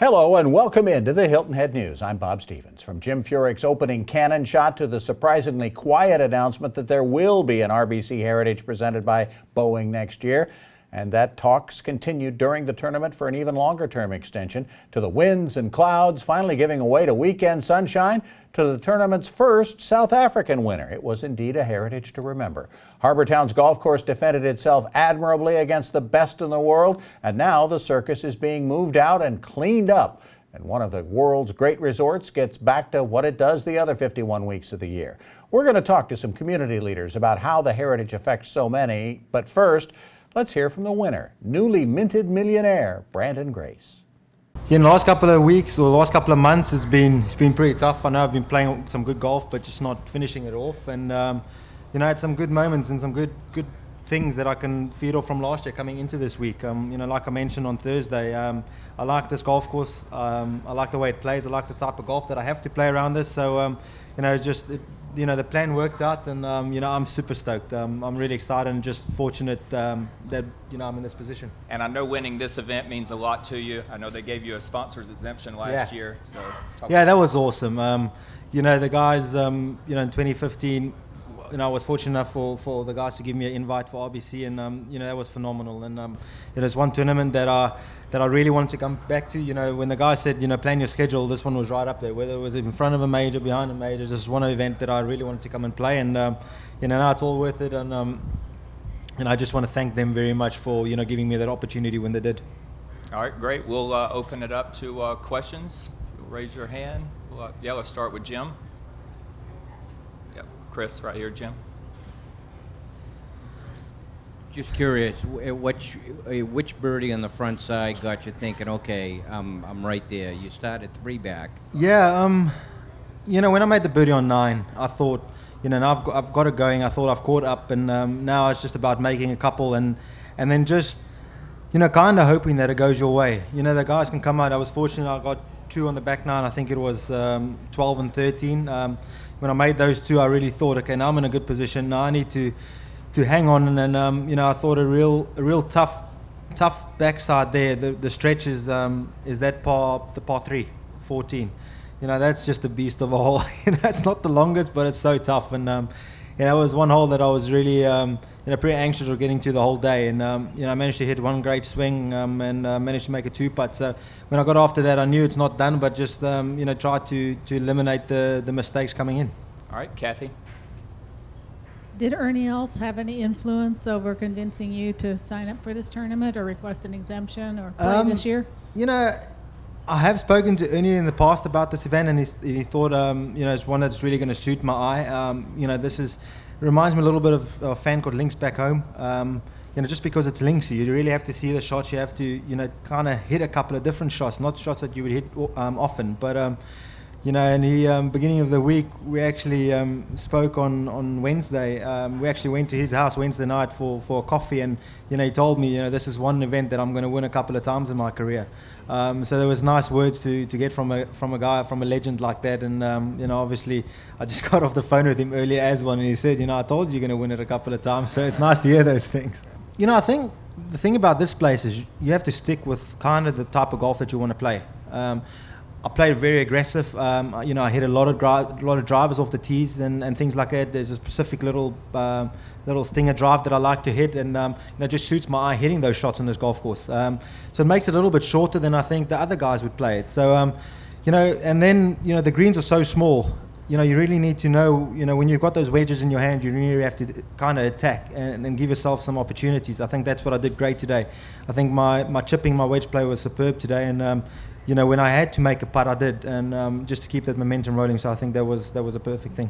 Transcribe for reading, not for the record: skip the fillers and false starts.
Hello and welcome into the Hilton Head News. I'm Bob Stevens. From Jim Furyk's opening cannon shot to the surprisingly quiet announcement that there will be an RBC Heritage presented by Boeing next year. And that talks continued during the tournament for an even longer term extension, to the winds and clouds finally giving way to weekend sunshine, to the tournament's first South African winner. It was indeed a heritage to remember. Harbour Town's golf course defended itself admirably against the best in the world, and now the circus is being moved out and cleaned up. And one of the world's great resorts gets back to what it does the other 51 weeks of the year. We're going to talk to some community leaders about how the heritage affects so many, but first, let's hear from the winner, newly minted millionaire, Branden. In the last couple of weeks or the last couple of months, it's been pretty tough. I know I've been playing some good golf, but just not finishing it off. And I had some good moments and some good things that I can feed off from last year coming into this week. Like I mentioned on Thursday, I like this golf course. I like the way it plays. I like the type of golf that I have to play around this. So the plan worked out, and I'm super stoked. I'm really excited and just fortunate that I'm in this position. And I know winning this event means a lot to you. I know they gave you a sponsor's exemption last year. So that was awesome. The guys, in 2015, I was fortunate enough for the guys to give me an invite for RBC, and that was phenomenal. And it's one tournament that I really wanted to come back to. When the guy said, plan your schedule, this one was right up there. Whether it was in front of a major, behind a major, this is one event that I really wanted to come and play. And now it's all worth it. And I just want to thank them very much for giving me that opportunity when they did. All right, great. We'll open it up to questions. Raise your hand. Let's start with Jim. Chris, right here, Jim. Just curious, which birdie on the front side got you thinking, okay, I'm right there? You started 3 back. Yeah, when I made the birdie on 9, I thought, now I've got it going. I thought I've caught up, and now it's just about making a couple, and then just, kind of hoping that it goes your way. The guys can come out. I was fortunate. I got 2 on the back 9. I think it was 12 and 13. When I made those 2, I really thought, okay, now I'm in a good position. Now I need to hang on, and then I thought a real tough backside there. The stretch is that the par 3, 14. That's just a beast of a hole. It's not the longest, but it's so tough. And it was one hole that I was really pretty anxious of getting to the whole day. And I managed to hit one great swing and managed to make a 2-putt. So when I got after that, I knew it's not done, but just try to eliminate the mistakes coming in. All right, Kathy. Did Ernie Els have any influence over convincing you to sign up for this tournament or request an exemption or play this year? I have spoken to Ernie in the past about this event, and he thought, it's one that's really going to suit my eye. This reminds me a little bit of a fan called Links Back Home. Just because it's links, you really have to see the shots. You have to, kind of hit a couple of different shots, not shots that you would hit often. But in the beginning of the week, we actually spoke on Wednesday. We actually went to his house Wednesday night for a coffee, and he told me, this is one event that I'm going to win a couple of times in my career. So there was nice words to get from a guy, from a legend like that. And obviously, I just got off the phone with him earlier as one, and he said, I told you you're going to win it a couple of times. So it's nice to hear those things. I think the thing about this place is you have to stick with kind of the type of golf that you want to play. I played very aggressive. I hit a lot of drivers off the tees and things like that. There's a specific little stinger drive that I like to hit, and it just suits my eye hitting those shots on this golf course. So it makes it a little bit shorter than I think the other guys would play it. So and then the greens are so small. You really need to know, when you've got those wedges in your hand, you really have to kind of attack and give yourself some opportunities. I think that's what I did great today. I think my chipping, my wedge play was superb today, and when I had to make a putt, I did, and just to keep that momentum rolling. So I think that was a perfect thing.